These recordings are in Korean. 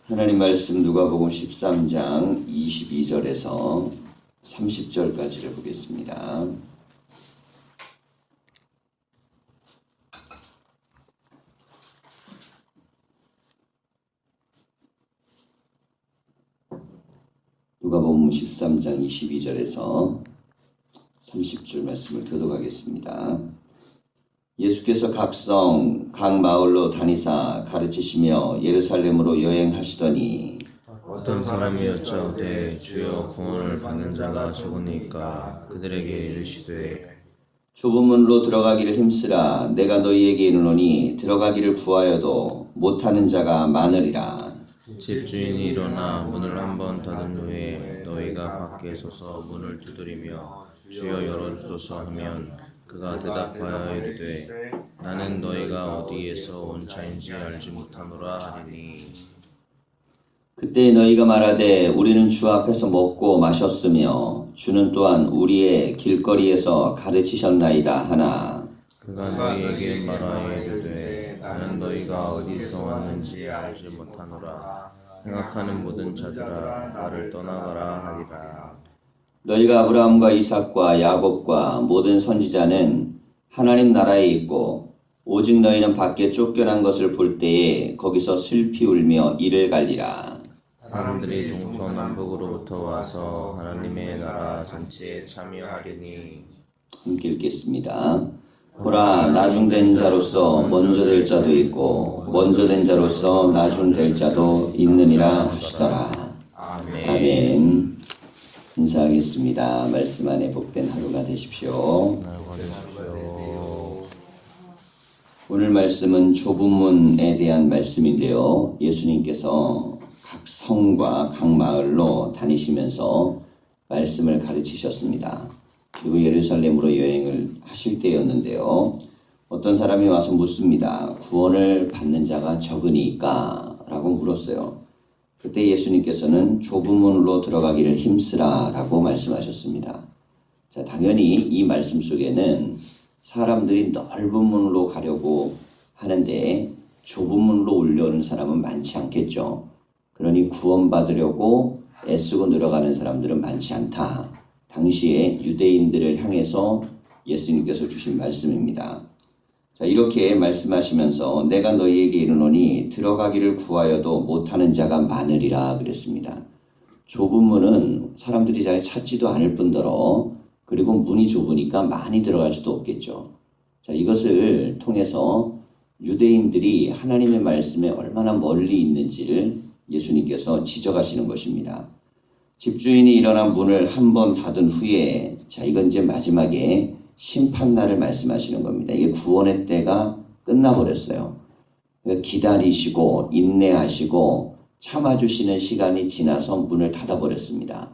하나님 말씀 누가복음 13장 22절에서 30절까지를 보겠습니다. 누가복음 13장 22절에서 30절 말씀을 교독하겠습니다. 예수께서 각 성, 각 마을로 다니사 가르치시며 예루살렘으로 여행하시더니 어떤 사람이 여짜오되 주여 구원을 받는 자가 적으니까 그들에게 이르시되 좁은 문으로 들어가기를 힘쓰라. 내가 너희에게 이르노니 들어가기를 구하여도 못하는 자가 많으리라. 집주인이 일어나 문을 한번 닫은 후에 너희가 밖에 서서 문을 두드리며 주여 열어주소서 하면 그가 대답하여 이르되 나는 너희가 어디에서 온 자인지 알지 못하노라 하리니 그때 너희가 말하되 우리는 주 앞에서 먹고 마셨으며 주는 또한 우리의 길거리에서 가르치셨나이다 하나 그가 너희에게 말하여 이르되 나는 너희가 어디서 왔는지 알지 못하노라. 생각하는 모든 자들아 나를 떠나가라 하리라. 너희가 아브라함과 이삭과 야곱과 모든 선지자는 하나님 나라에 있고 오직 너희는 밖에 쫓겨난 것을 볼 때에 거기서 슬피 울며 이를 갈리라. 사람들이 동서남북으로부터 와서 하나님의 나라 잔치에 참여하리니 함께 읽겠습니다. 보라, 나중된 자로서 먼저 될 자도 있고 먼저 된 자로서 나중될 자도 있느니라 하시더라. 아멘. 인사하겠습니다. 말씀 안에 복된 하루가 되십시오. 오늘 말씀은 좁은 문에 대한 말씀인데요. 예수님께서 각 성과 각 마을로 다니시면서 말씀을 가르치셨습니다. 그리고 예루살렘으로 여행을 하실 때였는데요. 어떤 사람이 와서 묻습니다. 구원을 받는 자가 적으니까? 라고 물었어요. 그때 예수님께서는 좁은 문으로 들어가기를 힘쓰라 라고 말씀하셨습니다. 자, 당연히 이 말씀 속에는 사람들이 넓은 문으로 가려고 하는데 좁은 문으로 올려오는 사람은 많지 않겠죠. 그러니 구원받으려고 애쓰고 늘어가는 사람들은 많지 않다. 당시에 유대인들을 향해서 예수님께서 주신 말씀입니다. 자, 이렇게 말씀하시면서 내가 너희에게 이르노니 들어가기를 구하여도 못하는 자가 많으리라 그랬습니다. 좁은 문은 사람들이 잘 찾지도 않을 뿐더러 그리고 문이 좁으니까 많이 들어갈 수도 없겠죠. 자, 이것을 통해서 유대인들이 하나님의 말씀에 얼마나 멀리 있는지를 예수님께서 지적하시는 것입니다. 집주인이 일어나 문을 한번 닫은 후에 자, 이건 이제 마지막에 심판날을 말씀하시는 겁니다. 이게 구원의 때가 끝나버렸어요. 그러니까 기다리시고 인내하시고 참아주시는 시간이 지나서 문을 닫아버렸습니다.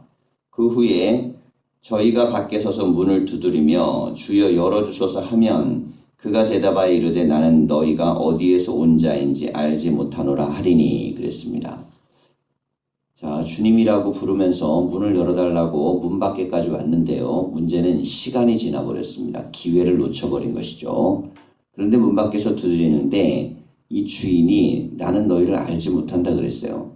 그 후에 저희가 밖에 서서 문을 두드리며 주여 열어주소서 하면 그가 대답하여 이르되 나는 너희가 어디에서 온 자인지 알지 못하노라 하리니 그랬습니다. 자, 주님이라고 부르면서 문을 열어달라고 문 밖에까지 왔는데요. 문제는 시간이 지나버렸습니다. 기회를 놓쳐버린 것이죠. 그런데 문 밖에서 두드리는데 이 주인이 나는 너희를 알지 못한다 그랬어요.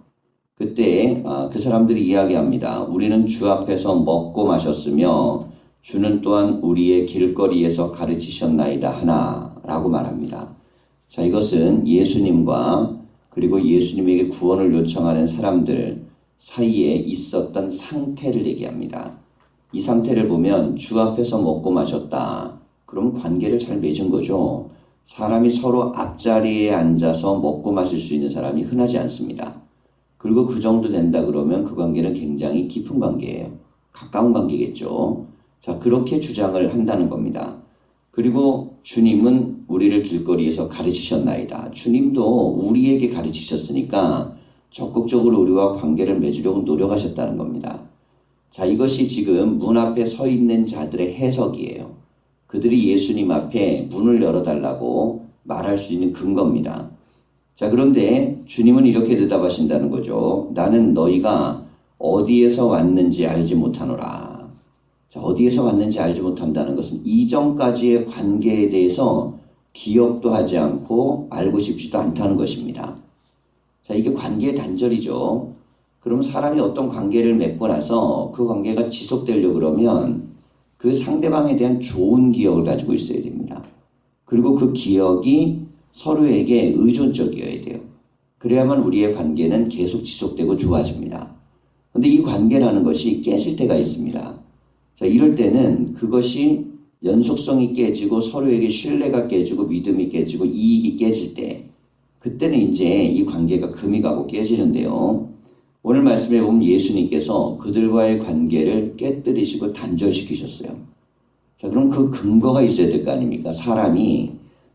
그때 그 사람들이 이야기합니다. 우리는 주 앞에서 먹고 마셨으며 주는 또한 우리의 길거리에서 가르치셨나이다 하나 라고 말합니다. 자, 이것은 예수님과 그리고 예수님에게 구원을 요청하는 사람들 사이에 있었던 상태를 얘기합니다. 이 상태를 보면 주 앞에서 먹고 마셨다. 그럼 관계를 잘 맺은 거죠. 사람이 서로 앞자리에 앉아서 먹고 마실 수 있는 사람이 흔하지 않습니다. 그리고 그 정도 된다 그러면 그 관계는 굉장히 깊은 관계예요. 가까운 관계겠죠. 자, 그렇게 주장을 한다는 겁니다. 그리고 주님은 우리를 길거리에서 가르치셨나이다. 주님도 우리에게 가르치셨으니까 적극적으로 우리와 관계를 맺으려고 노력하셨다는 겁니다. 자, 이것이 지금 문 앞에 서 있는 자들의 해석이에요. 그들이 예수님 앞에 문을 열어달라고 말할 수 있는 근거입니다. 자, 그런데 주님은 이렇게 대답하신다는 거죠. 나는 너희가 어디에서 왔는지 알지 못하노라. 자, 어디에서 왔는지 알지 못한다는 것은 이전까지의 관계에 대해서 기억도 하지 않고 알고 싶지도 않다는 것입니다. 자, 이게 관계의 단절이죠. 그럼 사람이 어떤 관계를 맺고 나서 그 관계가 지속되려고 그러면 그 상대방에 대한 좋은 기억을 가지고 있어야 됩니다. 그리고 그 기억이 서로에게 의존적이어야 돼요. 그래야만 우리의 관계는 계속 지속되고 좋아집니다. 근데 이 관계라는 것이 깨질 때가 있습니다. 자, 이럴 때는 그것이 연속성이 깨지고 서로에게 신뢰가 깨지고 믿음이 깨지고 이익이 깨질 때, 그때는 이제 이 관계가 금이 가고 깨지는데요. 오늘 말씀에 보면 예수님께서 그들과의 관계를 깨뜨리시고 단절시키셨어요. 자, 그럼 그 근거가 있어야 될 거 아닙니까? 사람이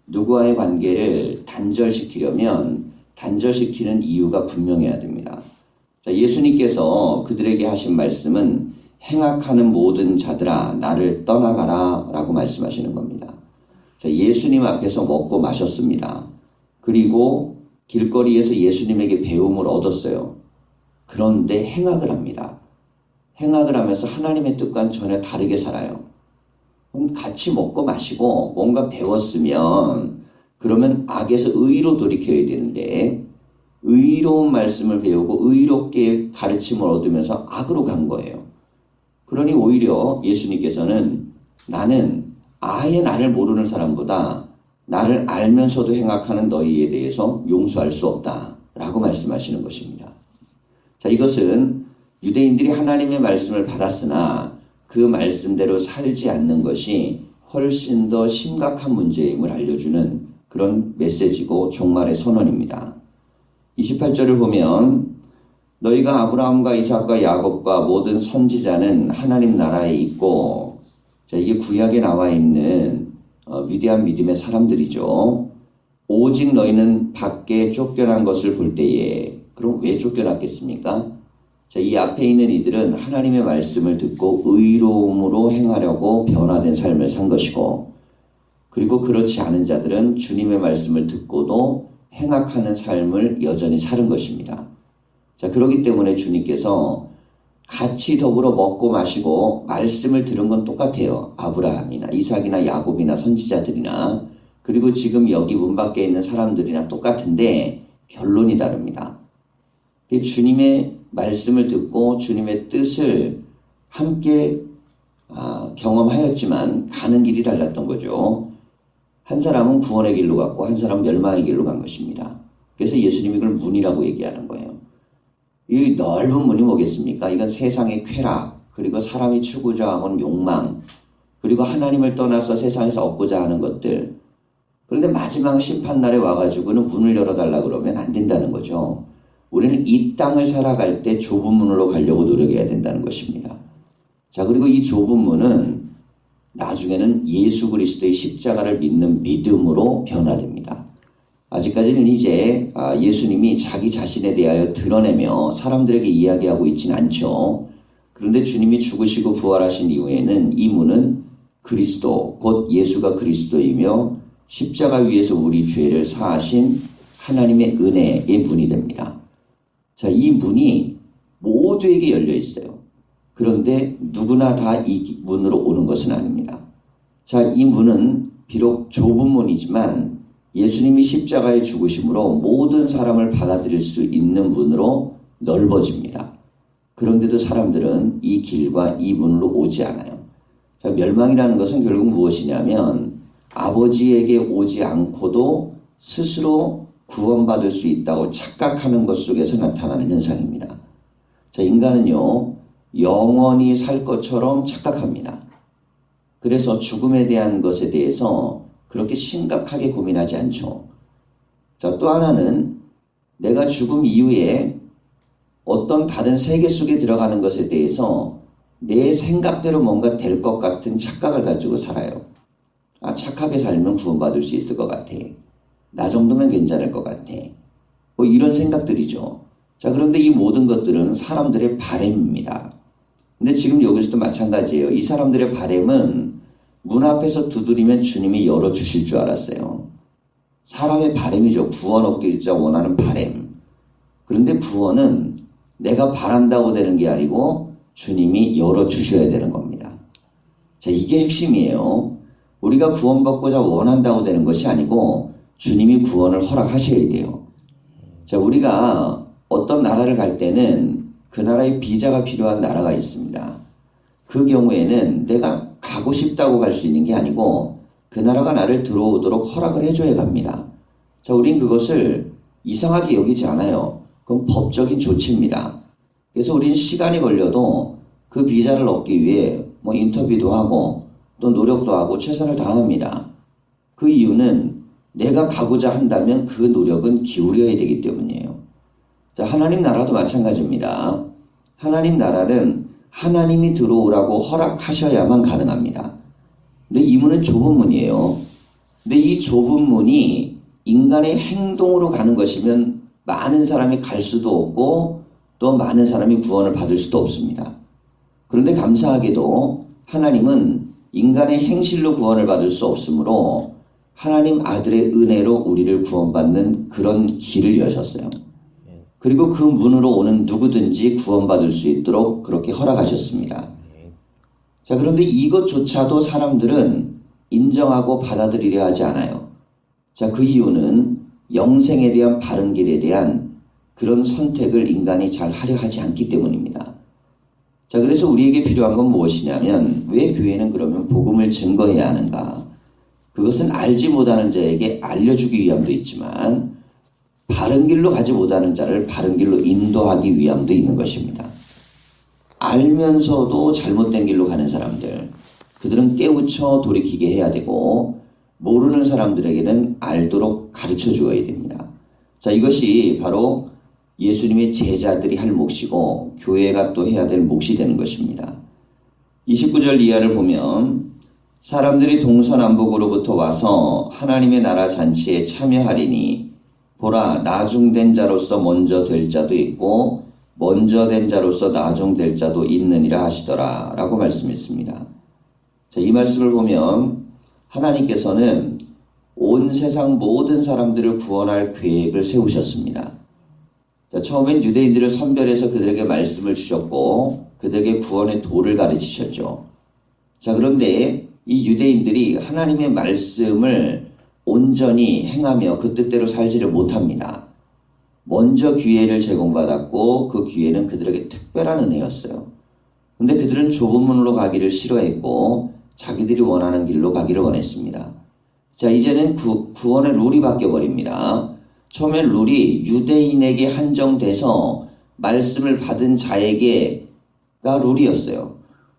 누구와의 관계를 단절시키려면 단절시키는 이유가 분명해야 됩니다. 자, 예수님께서 그들에게 하신 말씀은 행악하는 모든 자들아 나를 떠나가라 라고 말씀하시는 겁니다. 자, 예수님 앞에서 먹고 마셨습니다. 그리고 길거리에서 예수님에게 배움을 얻었어요. 그런데 행악을 합니다. 행악을 하면서 하나님의 뜻과는 전혀 다르게 살아요. 그럼 같이 먹고 마시고 뭔가 배웠으면 그러면 악에서 의로 돌이켜야 되는데 의로운 말씀을 배우고 의롭게 가르침을 얻으면서 악으로 간 거예요. 그러니 오히려 예수님께서는 나는 아예 나를 모르는 사람보다 나를 알면서도 행악하는 너희에 대해서 용서할 수 없다 라고 말씀하시는 것입니다. 자, 이것은 유대인들이 하나님의 말씀을 받았으나 그 말씀대로 살지 않는 것이 훨씬 더 심각한 문제임을 알려주는 그런 메시지고 종말의 선언입니다. 28절을 보면 너희가 아브라함과 이삭과 야곱과 모든 선지자는 하나님 나라에 있고, 자, 이게 구약에 나와 있는 위대한 믿음의 사람들이죠. 오직 너희는 밖에 쫓겨난 것을 볼 때에, 그럼 왜 쫓겨났겠습니까? 자, 이 앞에 있는 이들은 하나님의 말씀을 듣고 의로움으로 행하려고 변화된 삶을 산 것이고, 그리고 그렇지 않은 자들은 주님의 말씀을 듣고도 행악하는 삶을 여전히 사는 것입니다. 자, 그렇기 때문에 주님께서 같이 더불어 먹고 마시고 말씀을 들은 건 똑같아요. 아브라함이나 이삭이나 야곱이나 선지자들이나 그리고 지금 여기 문 밖에 있는 사람들이나 똑같은데 결론이 다릅니다. 주님의 말씀을 듣고 주님의 뜻을 함께 경험하였지만 가는 길이 달랐던 거죠. 한 사람은 구원의 길로 갔고 한 사람은 멸망의 길로 간 것입니다. 그래서 예수님이 이걸 문이라고 얘기하는 거예요. 이 넓은 문이 뭐겠습니까? 이건 세상의 쾌락, 그리고 사람이 추구자 하는 욕망, 그리고 하나님을 떠나서 세상에서 얻고자 하는 것들. 그런데 마지막 심판날에 와가지고는 문을 열어달라 그러면 안 된다는 거죠. 우리는 이 땅을 살아갈 때 좁은 문으로 가려고 노력해야 된다는 것입니다. 자, 그리고 이 좁은 문은 나중에는 예수 그리스도의 십자가를 믿는 믿음으로 변화됩니다. 아직까지는 이제 예수님이 자기 자신에 대하여 드러내며 사람들에게 이야기하고 있지는 않죠. 그런데 주님이 죽으시고 부활하신 이후에는 이 문은 그리스도, 곧 예수가 그리스도이며 십자가 위에서 우리 죄를 사하신 하나님의 은혜의 문이 됩니다. 자, 이 문이 모두에게 열려 있어요. 그런데 누구나 다 이 문으로 오는 것은 아닙니다. 자, 이 문은 비록 좁은 문이지만 예수님이 십자가에 죽으심으로 모든 사람을 받아들일 수 있는 문으로 넓어집니다. 그런데도 사람들은 이 길과 이 문으로 오지 않아요. 자, 멸망이라는 것은 결국 무엇이냐면 아버지에게 오지 않고도 스스로 구원받을 수 있다고 착각하는 것 속에서 나타나는 현상입니다. 자, 인간은요, 영원히 살 것처럼 착각합니다. 그래서 죽음에 대한 것에 대해서 그렇게 심각하게 고민하지 않죠. 자, 또 하나는 내가 죽음 이후에 어떤 다른 세계 속에 들어가는 것에 대해서 내 생각대로 뭔가 될 것 같은 착각을 가지고 살아요. 착하게 살면 구원받을 수 있을 것 같아. 나 정도면 괜찮을 것 같아. 뭐 이런 생각들이죠. 자, 그런데 이 모든 것들은 사람들의 바램입니다. 근데 지금 여기서도 마찬가지예요. 이 사람들의 바램은 문 앞에서 두드리면 주님이 열어주실 줄 알았어요. 사람의 바램이죠. 구원 얻기자 원하는 바램. 그런데 구원은 내가 바란다고 되는 게 아니고 주님이 열어주셔야 되는 겁니다. 자, 이게 핵심이에요. 우리가 구원받고자 원한다고 되는 것이 아니고 주님이 구원을 허락하셔야 돼요. 자, 우리가 어떤 나라를 갈 때는 그 나라의 비자가 필요한 나라가 있습니다. 그 경우에는 내가 가고 싶다고 갈 수 있는 게 아니고 그 나라가 나를 들어오도록 허락을 해줘야 갑니다. 자, 우린 그것을 이상하게 여기지 않아요. 그건 법적인 조치입니다. 그래서 우리는 시간이 걸려도 그 비자를 얻기 위해 뭐 인터뷰도 하고 또 노력도 하고 최선을 다합니다. 그 이유는 내가 가고자 한다면 그 노력은 기울여야 되기 때문이에요. 자, 하나님 나라도 마찬가지입니다. 하나님 나라는 하나님이 들어오라고 허락하셔야만 가능합니다. 근데 이 문은 좁은 문이에요. 근데 이 좁은 문이 인간의 행동으로 가는 것이면 많은 사람이 갈 수도 없고 또 많은 사람이 구원을 받을 수도 없습니다. 그런데 감사하게도 하나님은 인간의 행실로 구원을 받을 수 없으므로 하나님 아들의 은혜로 우리를 구원받는 그런 길을 여셨어요. 그리고 그 문으로 오는 누구든지 구원받을 수 있도록 그렇게 허락하셨습니다. 자, 그런데 이것조차도 사람들은 인정하고 받아들이려 하지 않아요. 자, 그 이유는 영생에 대한 바른 길에 대한 그런 선택을 인간이 잘 하려 하지 않기 때문입니다. 자, 그래서 우리에게 필요한 건 무엇이냐면 왜 교회는 그러면 복음을 증거해야 하는가? 그것은 알지 못하는 자에게 알려주기 위함도 있지만 바른 길로 가지 못하는 자를 바른 길로 인도하기 위함도 있는 것입니다. 알면서도 잘못된 길로 가는 사람들, 그들은 깨우쳐 돌이키게 해야 되고 모르는 사람들에게는 알도록 가르쳐 주어야 됩니다. 자, 이것이 바로 예수님의 제자들이 할 몫이고 교회가 또 해야 될 몫이 되는 것입니다. 29절 이하를 보면 사람들이 동서남북으로부터 와서 하나님의 나라 잔치에 참여하리니 보라, 나중된 자로서 먼저 될 자도 있고 먼저 된 자로서 나중될 자도 있느니라 하시더라 라고 말씀했습니다. 자, 이 말씀을 보면 하나님께서는 온 세상 모든 사람들을 구원할 계획을 세우셨습니다. 자, 처음엔 유대인들을 선별해서 그들에게 말씀을 주셨고 그들에게 구원의 도를 가르치셨죠. 자, 그런데 이 유대인들이 하나님의 말씀을 온전히 행하며 그 뜻대로 살지를 못합니다. 먼저 기회를 제공받았고 그 기회는 그들에게 특별한 은혜였어요. 근데 그들은 좁은 문으로 가기를 싫어했고 자기들이 원하는 길로 가기를 원했습니다. 자, 이제는 구원의 룰이 바뀌어버립니다. 처음엔 룰이 유대인에게 한정돼서 말씀을 받은 자에게가 룰이었어요.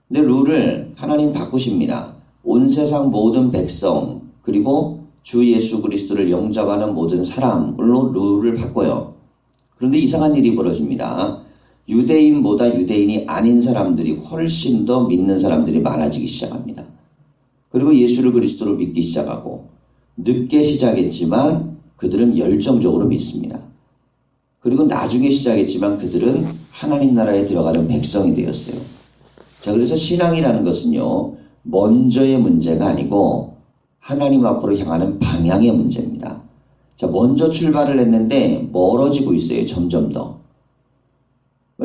근데 룰을 하나님 바꾸십니다. 온 세상 모든 백성 그리고 주 예수 그리스도를 영접하는 모든 사람으로 룰을 바꿔요. 그런데 이상한 일이 벌어집니다. 유대인보다 유대인이 아닌 사람들이 훨씬 더 믿는 사람들이 많아지기 시작합니다. 그리고 예수를 그리스도로 믿기 시작하고 늦게 시작했지만 그들은 열정적으로 믿습니다. 그리고 나중에 시작했지만 그들은 하나님 나라에 들어가는 백성이 되었어요. 자, 그래서 신앙이라는 것은요, 먼저의 문제가 아니고 하나님 앞으로 향하는 방향의 문제입니다. 자, 먼저 출발을 했는데 멀어지고 있어요. 점점 더.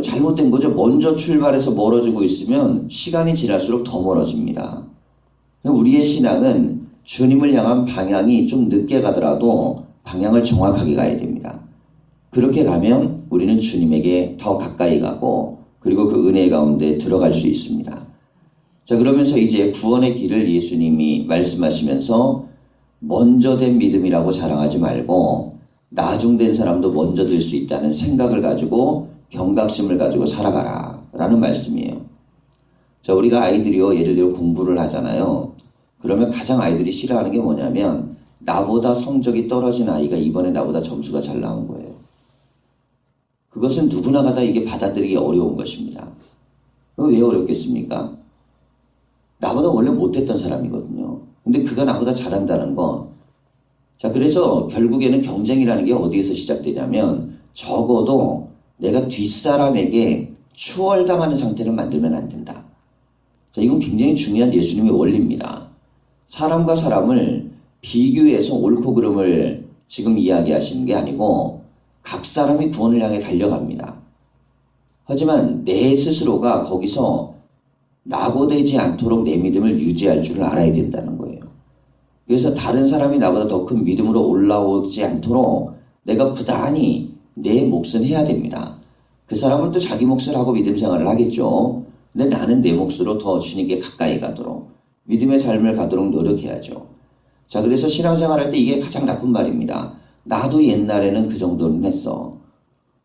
잘못된 거죠. 먼저 출발해서 멀어지고 있으면 시간이 지날수록 더 멀어집니다. 우리의 신앙은 주님을 향한 방향이 좀 늦게 가더라도 방향을 정확하게 가야 됩니다. 그렇게 가면 우리는 주님에게 더 가까이 가고 그리고 그 은혜 가운데 들어갈 수 있습니다. 자, 그러면서 이제 구원의 길을 예수님이 말씀하시면서 먼저 된 믿음이라고 자랑하지 말고 나중된 사람도 먼저 될 수 있다는 생각을 가지고 경각심을 가지고 살아가라 라는 말씀이에요. 자, 우리가 아이들이요, 예를 들어 공부를 하잖아요. 그러면 가장 아이들이 싫어하는 게 뭐냐면 나보다 성적이 떨어진 아이가 이번에 나보다 점수가 잘 나온 거예요. 그것은 누구나가 다 이게 받아들이기 어려운 것입니다. 왜 어렵겠습니까? 나보다 원래 못했던 사람이거든요. 근데 그가 나보다 잘한다는 거. 자, 그래서 결국에는 경쟁이라는 게 어디에서 시작되냐면 적어도 내가 뒷사람에게 추월당하는 상태를 만들면 안 된다. 자, 이건 굉장히 중요한 예수님의 원리입니다. 사람과 사람을 비교해서 옳고 그름을 지금 이야기하시는 게 아니고 각 사람이 구원을 향해 달려갑니다. 하지만 내 스스로가 거기서 낙오되지 않도록 내 믿음을 유지할 줄을 알아야 된다는 거예요. 그래서 다른 사람이 나보다 더 큰 믿음으로 올라오지 않도록 내가 부단히 내 몫은 해야 됩니다. 그 사람은 또 자기 몫을 하고 믿음 생활을 하겠죠. 근데 나는 내 몫으로 더 주님께 가까이 가도록 믿음의 삶을 가도록 노력해야죠. 자, 그래서 신앙생활 할 때 이게 가장 나쁜 말입니다. 나도 옛날에는 그 정도는 했어.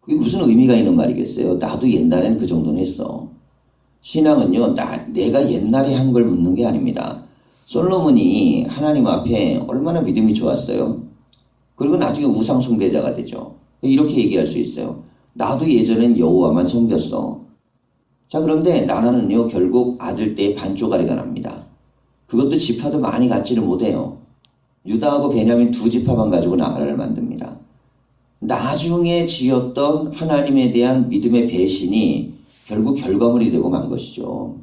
그게 무슨 의미가 있는 말이겠어요? 나도 옛날에는 그 정도는 했어. 신앙은요, 내가 옛날에 한 걸 묻는 게 아닙니다. 솔로몬이 하나님 앞에 얼마나 믿음이 좋았어요. 그리고 나중에 우상 숭배자가 되죠. 이렇게 얘기할 수 있어요. 나도 예전엔 여호와만 섬겼어. 자, 그런데 나라는요, 결국 아들 때에 반쪼가리가 납니다. 그것도 지파도 많이 갖지를 못해요. 유다하고 베냐민 두 지파만 가지고 나라를 만듭니다. 나중에 지었던 하나님에 대한 믿음의 배신이 결국 결과물이 되고 만 것이죠.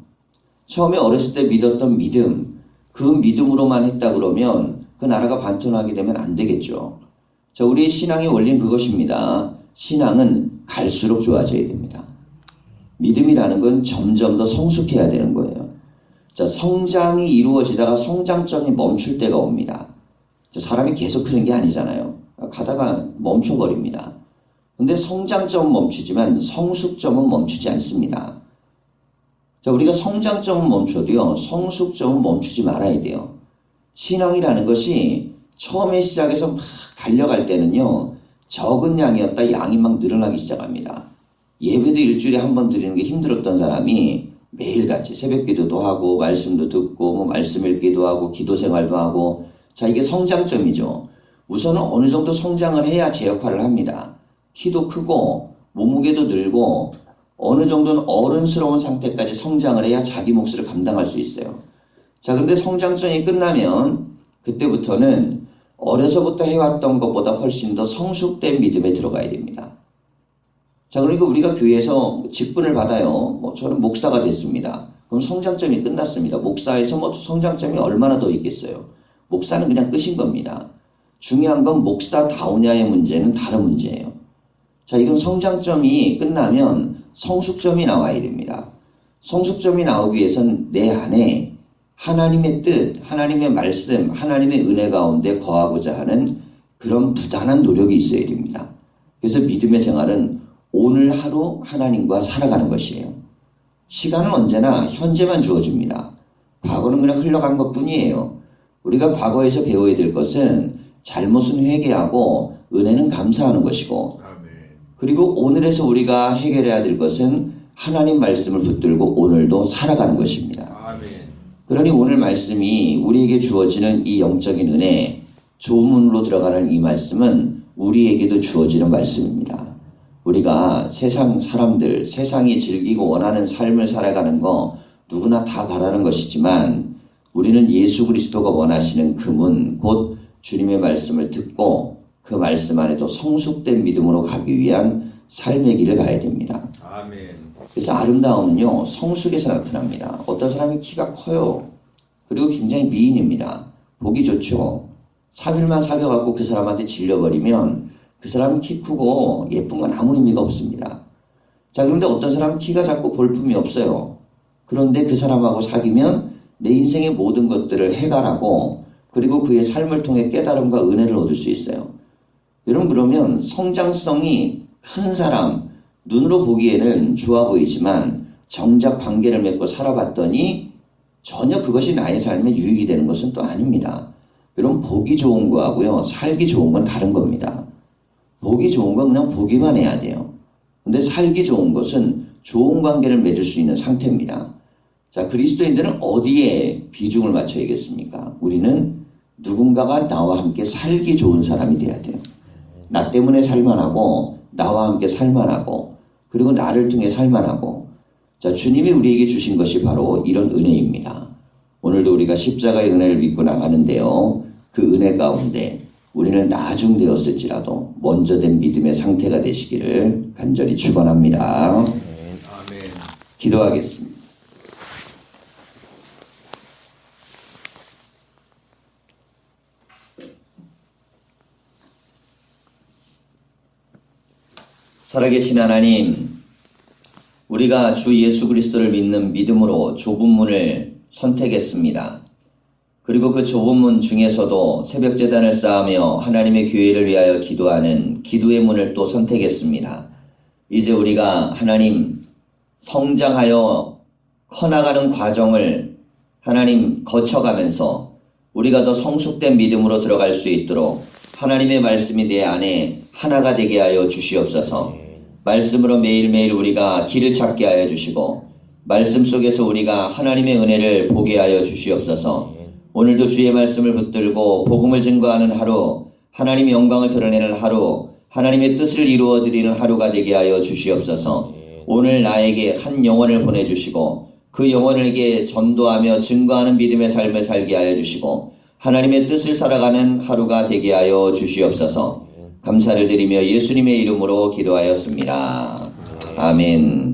처음에 어렸을 때 믿었던 믿음, 그 믿음으로만 했다 그러면 그 나라가 반토막이 되면 안 되겠죠. 자, 우리의 신앙의 원리는 그것입니다. 신앙은 갈수록 좋아져야 됩니다. 믿음이라는 건 점점 더 성숙해야 되는 거예요. 자, 성장이 이루어지다가 성장점이 멈출 때가 옵니다. 자, 사람이 계속 크는 게 아니잖아요. 가다가 멈춰버립니다. 근데 성장점은 멈추지만 성숙점은 멈추지 않습니다. 자, 우리가 성장점은 멈춰도요, 성숙점은 멈추지 말아야 돼요. 신앙이라는 것이 처음에 시작해서 막 달려갈 때는요, 적은 양이었다 양이 막 늘어나기 시작합니다. 예배도 일주일에 한 번 드리는 게 힘들었던 사람이 매일같이 새벽기도도 하고 말씀도 듣고 뭐 말씀 읽기도 하고 기도 생활도 하고, 자, 이게 성장점이죠. 우선은 어느 정도 성장을 해야 제 역할을 합니다. 키도 크고 몸무게도 늘고 어느 정도는 어른스러운 상태까지 성장을 해야 자기 몫을 감당할 수 있어요. 자, 근데 성장점이 끝나면 그때부터는 어려서부터 해왔던 것보다 훨씬 더 성숙된 믿음에 들어가야 됩니다. 자, 그러니까 우리가 교회에서 직분을 받아요. 저는 목사가 됐습니다. 그럼 성장점이 끝났습니다. 목사에서 성장점이 얼마나 더 있겠어요? 목사는 그냥 끝인 겁니다. 중요한 건 목사다우냐의 문제는 다른 문제예요. 자, 이건 성장점이 끝나면 성숙점이 나와야 됩니다. 성숙점이 나오기 위해선 내 안에 하나님의 뜻, 하나님의 말씀, 하나님의 은혜 가운데 거하고자 하는 그런 부단한 노력이 있어야 됩니다. 그래서 믿음의 생활은 오늘 하루 하나님과 살아가는 것이에요. 시간은 언제나 현재만 주어집니다. 과거는 그냥 흘러간 것 뿐이에요. 우리가 과거에서 배워야 될 것은 잘못은 회개하고 은혜는 감사하는 것이고, 그리고 오늘에서 우리가 해결해야 될 것은 하나님 말씀을 붙들고 오늘도 살아가는 것입니다. 그러니 오늘 말씀이 우리에게 주어지는 이 영적인 은혜, 조문으로 들어가는 이 말씀은 우리에게도 주어지는 말씀입니다. 우리가 세상 사람들, 세상이 즐기고 원하는 삶을 살아가는 거 누구나 다 바라는 것이지만, 우리는 예수 그리스도가 원하시는 그 문, 곧 주님의 말씀을 듣고 그 말씀 안에도 성숙된 믿음으로 가기 위한 삶의 길을 가야 됩니다. 아멘. 그래서 아름다움은요, 성숙에서 나타납니다. 어떤 사람이 키가 커요. 그리고 굉장히 미인입니다. 보기 좋죠. 3일만 사귀어갖고 그 사람한테 질려버리면 그 사람은 키 크고 예쁜 건 아무 의미가 없습니다. 자, 그런데 어떤 사람은 키가 작고 볼품이 없어요. 그런데 그 사람하고 사귀면 내 인생의 모든 것들을 해결하고, 그리고 그의 삶을 통해 깨달음과 은혜를 얻을 수 있어요. 여러분, 그러면 성장성이 큰 사람, 눈으로 보기에는 좋아 보이지만 정작 관계를 맺고 살아봤더니 전혀 그것이 나의 삶에 유익이 되는 것은 또 아닙니다. 여러분, 보기 좋은 거하고요, 살기 좋은 건 다른 겁니다. 보기 좋은 건 그냥 보기만 해야 돼요. 근데 살기 좋은 것은 좋은 관계를 맺을 수 있는 상태입니다. 자, 그리스도인들은 어디에 비중을 맞춰야겠습니까? 우리는 누군가가 나와 함께 살기 좋은 사람이 돼야 돼요. 나 때문에 살만하고, 나와 함께 살만하고, 그리고 나를 통해 살만하고. 자, 주님이 우리에게 주신 것이 바로 이런 은혜입니다. 오늘도 우리가 십자가의 은혜를 믿고 나가는데요, 그 은혜 가운데 우리는 나중되었을지라도 먼저 된 믿음의 상태가 되시기를 간절히 축원합니다. 아멘. 기도하겠습니다. 살아계신 하나님, 우리가 주 예수 그리스도를 믿는 믿음으로 좁은 문을 선택했습니다. 그리고 그 좁은 문 중에서도 새벽 제단을 쌓으며 하나님의 교회를 위하여 기도하는 기도의 문을 또 선택했습니다. 이제 우리가 하나님 성장하여 커나가는 과정을 하나님 거쳐가면서 우리가 더 성숙된 믿음으로 들어갈 수 있도록 하나님의 말씀이 내 안에 하나가 되게 하여 주시옵소서. 말씀으로 매일매일 우리가 길을 찾게 하여 주시고 말씀 속에서 우리가 하나님의 은혜를 보게 하여 주시옵소서. 오늘도 주의 말씀을 붙들고 복음을 증거하는 하루, 하나님의 영광을 드러내는 하루, 하나님의 뜻을 이루어 드리는 하루가 되게 하여 주시옵소서. 오늘 나에게 한 영혼을 보내주시고 그 영혼에게 전도하며 증거하는 믿음의 삶을 살게 하여 주시고 하나님의 뜻을 살아가는 하루가 되게 하여 주시옵소서. 감사를 드리며 예수님의 이름으로 기도하였습니다. 아멘.